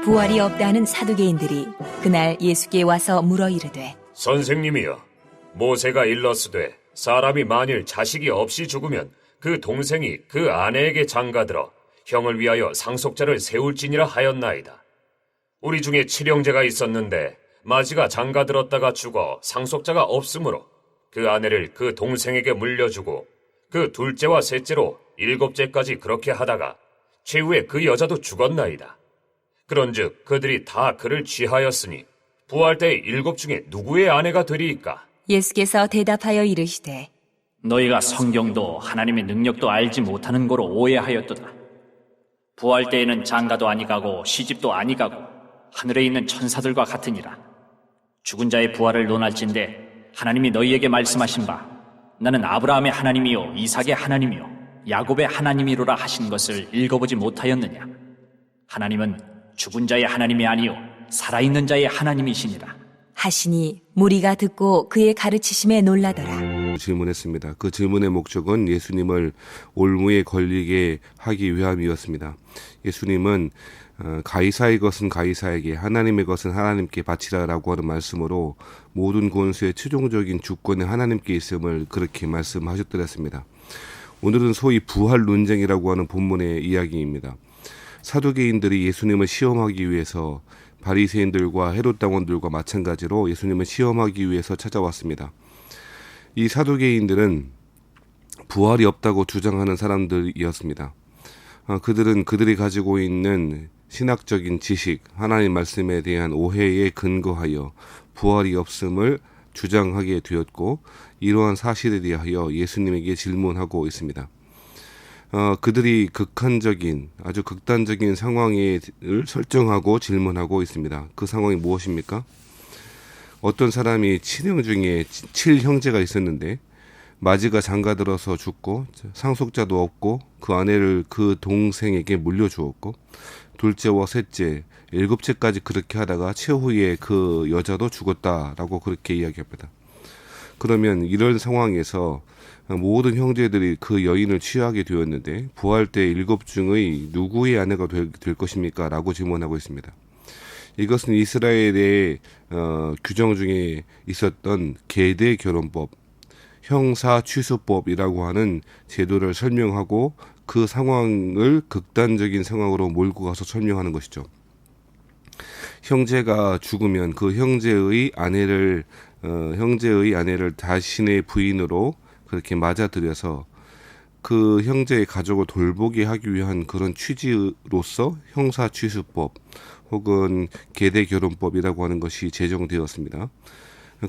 부활이 없다는 사두개인들이 그날 예수께 와서 물어 이르되 선생님이여, 모세가 일렀으되 사람이 만일 자식이 없이 죽으면 그 동생이 그 아내에게 장가들어 형을 위하여 상속자를 세울지니라 하였나이다. 우리 중에 칠형제가 있었는데 마지가 장가들었다가 죽어 상속자가 없으므로 그 아내를 그 동생에게 물려주고 그 둘째와 셋째로 일곱째까지 그렇게 하다가 최후에 그 여자도 죽었나이다. 그런즉 그들이 다 그를 취하였으니 부활 때 일곱 중에 누구의 아내가 되리이까? 예수께서 대답하여 이르시되 너희가 성경도 하나님의 능력도 알지 못하는 거로 오해하였도다. 부활 때에는 장가도 아니가고 시집도 아니가고 하늘에 있는 천사들과 같으니라. 죽은 자의 부활을 논할진대 하나님이 너희에게 말씀하신 바 나는 아브라함의 하나님이요 이삭의 하나님이요 야곱의 하나님이로라 하신 것을 읽어보지 못하였느냐? 하나님은 죽은 자의 하나님이 아니요 살아있는 자의 하나님이시니라 하시니 무리가 듣고 그의 가르치심에 놀라더라. 질문했습니다. 그 질문의 목적은 예수님을 올무에 걸리게 하기 위함이었습니다. 예수님은 가이사의 것은 가이사에게, 하나님의 것은 하나님께 바치라라고 하는 말씀으로 모든 권수의 최종적인 주권이 하나님께 있음을 그렇게 말씀하셨더랬습니다. 오늘은 소위 부활 논쟁이라고 하는 본문의 이야기입니다. 사두개인들이 예수님을 시험하기 위해서 바리새인들과 헤롯 당원들과 마찬가지로 예수님을 시험하기 위해서 찾아왔습니다. 이 사두개인들은 부활이 없다고 주장하는 사람들이었습니다. 그들은 그들이 가지고 있는 신학적인 지식, 하나님 말씀에 대한 오해에 근거하여 부활이 없음을 주장하게 되었고 이러한 사실에 대하여 예수님에게 질문하고 있습니다. 그들이 극한적인 아주 극단적인 상황을 설정하고 질문하고 있습니다. 그 상황이 무엇입니까? 어떤 사람이 칠형 중에 7형제가 있었는데 마지가 장가들어서 죽고 상속자도 없고 그 아내를 그 동생에게 물려주었고 둘째와 셋째, 일곱째까지 그렇게 하다가 최후에 그 여자도 죽었다라고 그렇게 이야기합니다. 그러면 이런 상황에서 모든 형제들이 그 여인을 취하게 되었는데 부활 때 일곱 중의 누구의 아내가 될 것입니까? 라고 질문하고 있습니다. 이것은 이스라엘의 규정 중에 있었던 계대 결혼법, 형사 취수법이라고 하는 제도를 설명하고 그 상황을 극단적인 상황으로 몰고 가서 설명하는 것이죠. 형제가 죽으면 그 형제의 아내를 자신의 부인으로 그렇게 맞아들여서 그 형제의 가족을 돌보게 하기 위한 그런 취지로서 형사취수법 혹은 계대결혼법이라고 하는 것이 제정되었습니다.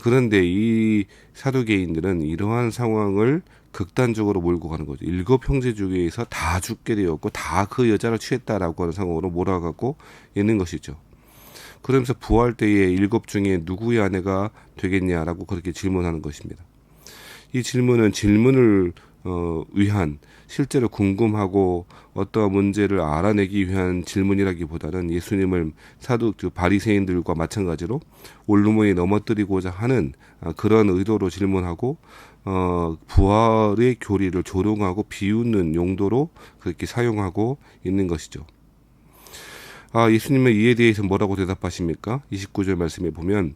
그런데 이 사두개인들은 이러한 상황을 극단적으로 몰고 가는 거죠. 일곱 형제 중에서 다 죽게 되었고 다 그 여자를 취했다라고 하는 상황으로 몰아가고 있는 것이죠. 그러면서 부활 때에 일곱 중에 누구의 아내가 되겠냐라고 그렇게 질문하는 것입니다. 이 질문은 질문을 위한 실제로 궁금하고 어떠한 문제를 알아내기 위한 질문이라기보다는 예수님을 바리새인들과 마찬가지로 올무에 넘어뜨리고자 하는 그런 의도로 질문하고 부활의 교리를 조롱하고 비웃는 용도로 그렇게 사용하고 있는 것이죠. 예수님은 이에 대해서 뭐라고 대답하십니까? 29절 말씀에 보면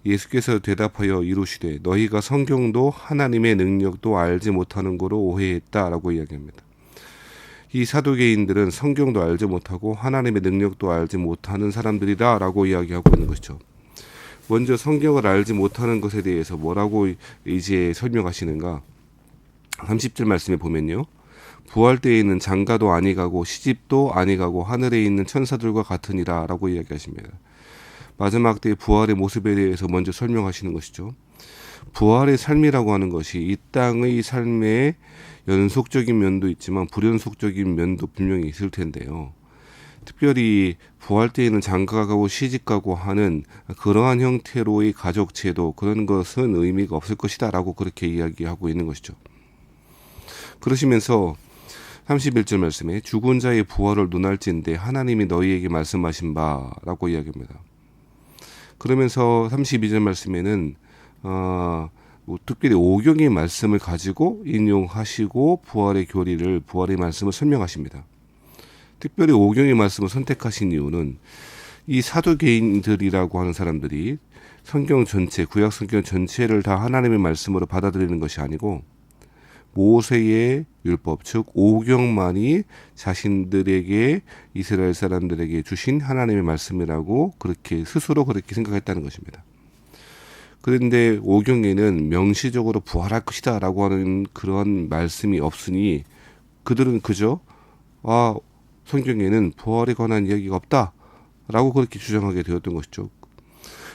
예수께서 대답하여 이루시되 너희가 성경도 하나님의 능력도 알지 못하는 거로 오해했다라고 이야기합니다. 이 사두개인들은 성경도 알지 못하고 하나님의 능력도 알지 못하는 사람들이다 라고 이야기하고 있는 것이죠. 먼저 성경을 알지 못하는 것에 대해서 뭐라고 이제 설명하시는가? 30절 말씀에 보면요. 부활 때에는 장가도 아니가고 시집도 아니가고 하늘에 있는 천사들과 같으니라 라고 이야기하십니다. 마지막 때의 부활의 모습에 대해서 먼저 설명하시는 것이죠. 부활의 삶이라고 하는 것이 이 땅의 삶에 연속적인 면도 있지만 불연속적인 면도 분명히 있을 텐데요. 특별히 부활 때에는 장가가고 시집가고 하는 그러한 형태로의 가족제도 그런 것은 의미가 없을 것이다 라고 그렇게 이야기하고 있는 것이죠. 그러시면서 31절 말씀에 죽은 자의 부활을 논할진대 하나님이 너희에게 말씀하신 바라고 이야기합니다. 그러면서 32절 말씀에는 특별히 오경의 말씀을 가지고 인용하시고 부활의 교리를 부활의 말씀을 설명하십니다. 특별히 오경의 말씀을 선택하신 이유는 이 사두개인들이라고 하는 사람들이 성경 전체, 구약 성경 전체를 다 하나님의 말씀으로 받아들이는 것이 아니고 모세의 율법, 즉 오경만이 자신들에게, 이스라엘 사람들에게 주신 하나님의 말씀이라고 그렇게 스스로 그렇게 생각했다는 것입니다. 그런데 오경에는 명시적으로 부활할 것이다 라고 하는 그런 말씀이 없으니 그들은 그저 성경에는 부활에 관한 이야기가 없다 라고 그렇게 주장하게 되었던 것이죠.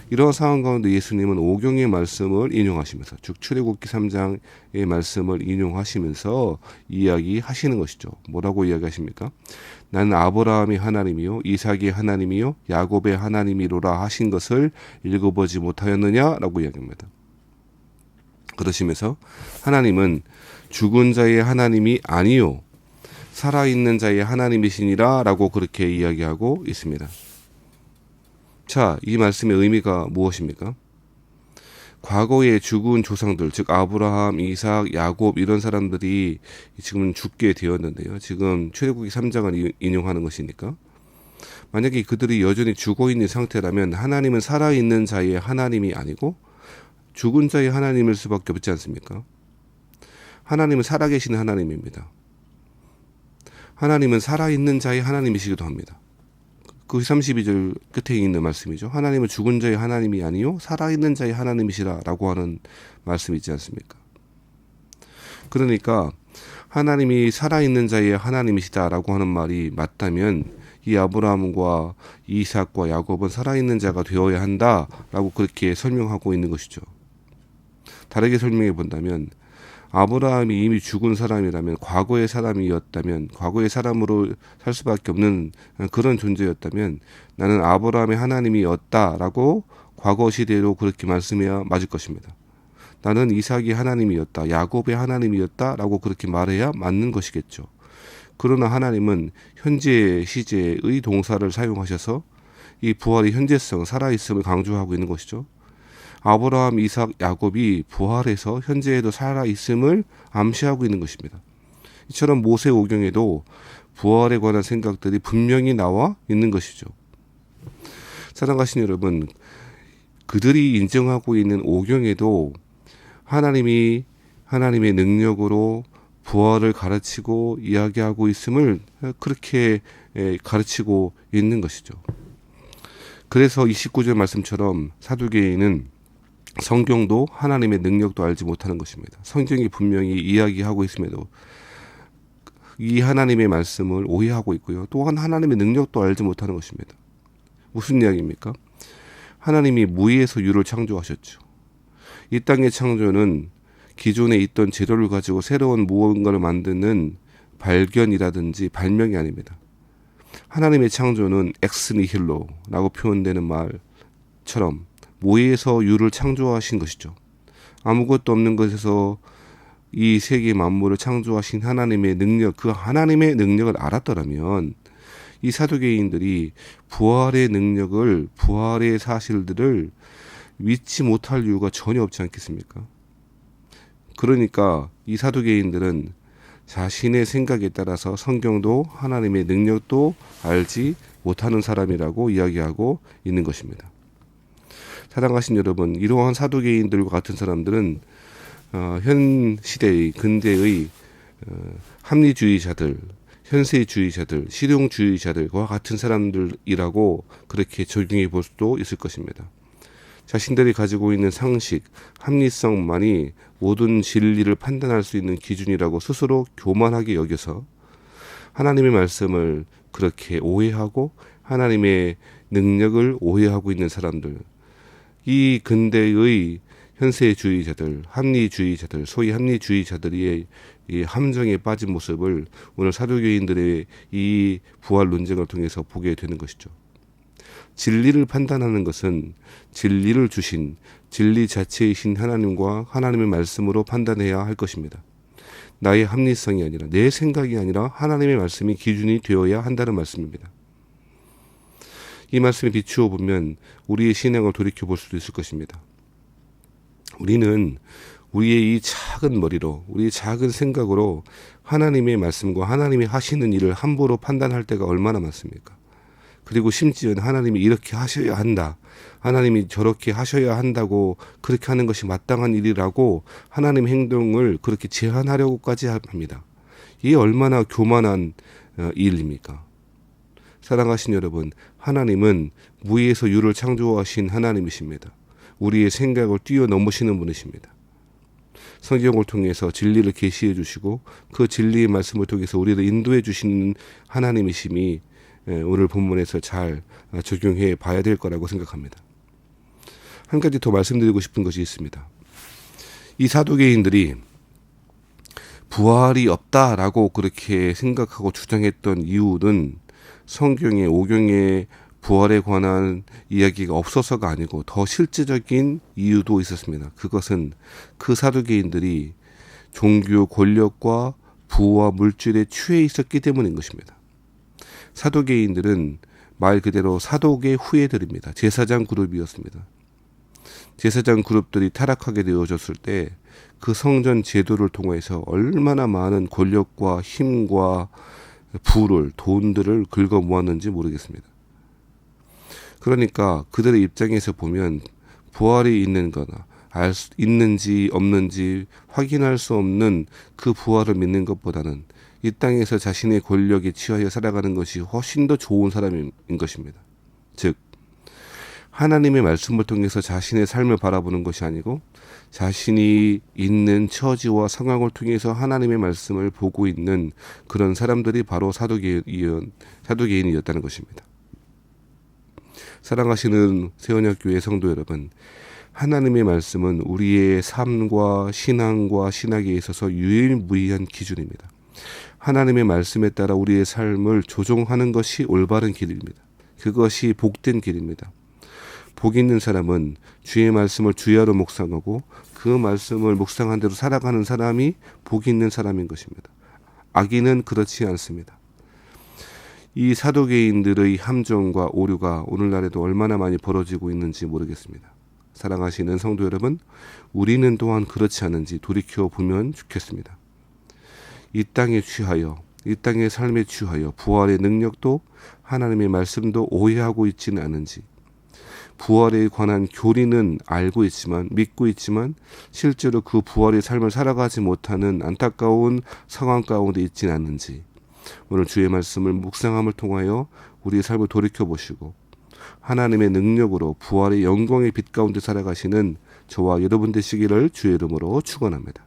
이러한 상황 가운데 예수님은 오경의 말씀을 인용하시면서, 즉 출애굽기 3장의 말씀을 인용하시면서 이야기하시는 것이죠. 뭐라고 이야기하십니까? 나는 아브라함의 하나님이요 이삭의 하나님이요 야곱의 하나님이로라 하신 것을 읽어보지 못하였느냐라고 이야기합니다. 그러시면서 하나님은 죽은 자의 하나님이 아니요 살아있는 자의 하나님이시니라 라고 그렇게 이야기하고 있습니다. 자, 이 말씀의 의미가 무엇입니까? 과거에 죽은 조상들, 즉 아브라함, 이삭, 야곱 이런 사람들이 지금 죽게 되었는데요. 지금 출애굽기 3장을 인용하는 것이니까 만약에 그들이 여전히 죽어있는 상태라면 하나님은 살아있는 자의 하나님이 아니고 죽은 자의 하나님일 수밖에 없지 않습니까? 하나님은 살아계신 하나님입니다. 하나님은 살아있는 자의 하나님이시기도 합니다. 그 32절 끝에 있는 말씀이죠. 하나님은 죽은 자의 하나님이 아니요 살아있는 자의 하나님이시라 라고 하는 말씀이 있지 않습니까? 그러니까 하나님이 살아있는 자의 하나님이시다 라고 하는 말이 맞다면 이 아브라함과 이삭과 야곱은 살아있는 자가 되어야 한다 라고 그렇게 설명하고 있는 것이죠. 다르게 설명해 본다면 아브라함이 이미 죽은 사람이라면, 과거의 사람이었다면, 과거의 사람으로 살 수밖에 없는 그런 존재였다면 나는 아브라함의 하나님이었다라고 과거 시대로 그렇게 말씀해야 맞을 것입니다. 나는 이삭의 하나님이었다, 야곱의 하나님이었다라고 그렇게 말해야 맞는 것이겠죠. 그러나 하나님은 현재 시제의 동사를 사용하셔서 이 부활의 현재성, 살아있음을 강조하고 있는 것이죠. 아브라함, 이삭, 야곱이 부활해서 현재에도 살아있음을 암시하고 있는 것입니다. 이처럼 모세 오경에도 부활에 관한 생각들이 분명히 나와 있는 것이죠. 사랑하신 여러분, 그들이 인정하고 있는 오경에도 하나님이 하나님의 능력으로 부활을 가르치고 이야기하고 있음을 그렇게 가르치고 있는 것이죠. 그래서 29절 말씀처럼 사두개인은 성경도 하나님의 능력도 알지 못하는 것입니다. 성경이 분명히 이야기하고 있음에도 이 하나님의 말씀을 오해하고 있고요. 또한 하나님의 능력도 알지 못하는 것입니다. 무슨 이야기입니까? 하나님이 무에서 유를 창조하셨죠. 이 땅의 창조는 기존에 있던 재료를 가지고 새로운 무언가를 만드는 발견이라든지 발명이 아닙니다. 하나님의 창조는 엑스니힐로라고 표현되는 말처럼 무에서 유를 창조하신 것이죠. 아무것도 없는 것에서 이 세계 만물을 창조하신 하나님의 능력, 그 하나님의 능력을 알았더라면 이 사두개인들이 부활의 능력을, 부활의 사실들을 믿지 못할 이유가 전혀 없지 않겠습니까? 그러니까 이 사두개인들은 자신의 생각에 따라서 성경도 하나님의 능력도 알지 못하는 사람이라고 이야기하고 있는 것입니다. 사랑하신 여러분, 이러한 사두개인들과 같은 사람들은 현 시대의 근대의 합리주의자들, 현세주의자들, 실용주의자들과 같은 사람들이라고 그렇게 적용해 볼 수도 있을 것입니다. 자신들이 가지고 있는 상식, 합리성만이 모든 진리를 판단할 수 있는 기준이라고 스스로 교만하게 여겨서 하나님의 말씀을 그렇게 오해하고 하나님의 능력을 오해하고 있는 사람들, 이 근대의 현세주의자들, 합리주의자들, 소위 합리주의자들의 이 함정에 빠진 모습을 오늘 사두개인들의 이 부활 논쟁을 통해서 보게 되는 것이죠. 진리를 판단하는 것은 진리를 주신 진리 자체이신 하나님과 하나님의 말씀으로 판단해야 할 것입니다. 나의 합리성이 아니라, 내 생각이 아니라 하나님의 말씀이 기준이 되어야 한다는 말씀입니다. 이 말씀에 비추어 보면 우리의 신앙을 돌이켜 볼 수도 있을 것입니다. 우리는 우리의 이 작은 머리로, 우리의 작은 생각으로 하나님의 말씀과 하나님이 하시는 일을 함부로 판단할 때가 얼마나 많습니까? 그리고 심지어는 하나님이 이렇게 하셔야 한다, 하나님이 저렇게 하셔야 한다고, 그렇게 하는 것이 마땅한 일이라고 하나님의 행동을 그렇게 제한하려고까지 합니다. 이게 얼마나 교만한 일입니까? 사랑하신 여러분, 하나님은 무에서 유를 창조하신 하나님이십니다. 우리의 생각을 뛰어넘으시는 분이십니다. 성경을 통해서 진리를 계시해 주시고 그 진리의 말씀을 통해서 우리를 인도해 주시는 하나님이심이 오늘 본문에서 잘 적용해 봐야 될 거라고 생각합니다. 한 가지 더 말씀드리고 싶은 것이 있습니다. 이 사두개인들이 부활이 없다라고 그렇게 생각하고 주장했던 이유는 성경에, 오경에 부활에 관한 이야기가 없어서가 아니고 더 실제적인 이유도 있었습니다. 그것은 그 사두개인들이 종교 권력과 부와 물질에 취해 있었기 때문인 것입니다. 사두개인들은 말 그대로 사독의 후예들입니다. 제사장 그룹이었습니다. 제사장 그룹들이 타락하게 되어졌을 때 그 성전 제도를 통해서 얼마나 많은 권력과 힘과 부를, 돈들을 긁어 모았는지 모르겠습니다. 그러니까 그들의 입장에서 보면 부활이 있는 거나 있는지 없는지 확인할 수 없는 그 부활을 믿는 것보다는 이 땅에서 자신의 권력에 취하여 살아가는 것이 훨씬 더 좋은 사람인 것입니다. 즉, 하나님의 말씀을 통해서 자신의 삶을 바라보는 것이 아니고 자신이 있는 처지와 상황을 통해서 하나님의 말씀을 보고 있는 그런 사람들이 바로 사두개인이었다는 것입니다. 사랑하시는 세원학교의 성도 여러분, 하나님의 말씀은 우리의 삶과 신앙과 신학에 있어서 유일무이한 기준입니다. 하나님의 말씀에 따라 우리의 삶을 조종하는 것이 올바른 길입니다. 그것이 복된 길입니다. 복 있는 사람은 주의 말씀을 주야로 묵상하고 그 말씀을 묵상한 대로 살아가는 사람이 복 있는 사람인 것입니다. 악인은 그렇지 않습니다. 이 사두개인들의 함정과 오류가 오늘날에도 얼마나 많이 벌어지고 있는지 모르겠습니다. 사랑하시는 성도 여러분, 우리는 또한 그렇지 않은지 돌이켜보면 좋겠습니다. 이 땅에 취하여, 이 땅의 삶에 취하여 부활의 능력도 하나님의 말씀도 오해하고 있지는 않은지, 부활에 관한 교리는 알고 있지만, 믿고 있지만 실제로 그 부활의 삶을 살아가지 못하는 안타까운 상황 가운데 있지는 않는지, 오늘 주의 말씀을 묵상함을 통하여 우리의 삶을 돌이켜보시고 하나님의 능력으로 부활의 영광의 빛 가운데 살아가시는 저와 여러분 되시기를 주의 이름으로 축원합니다.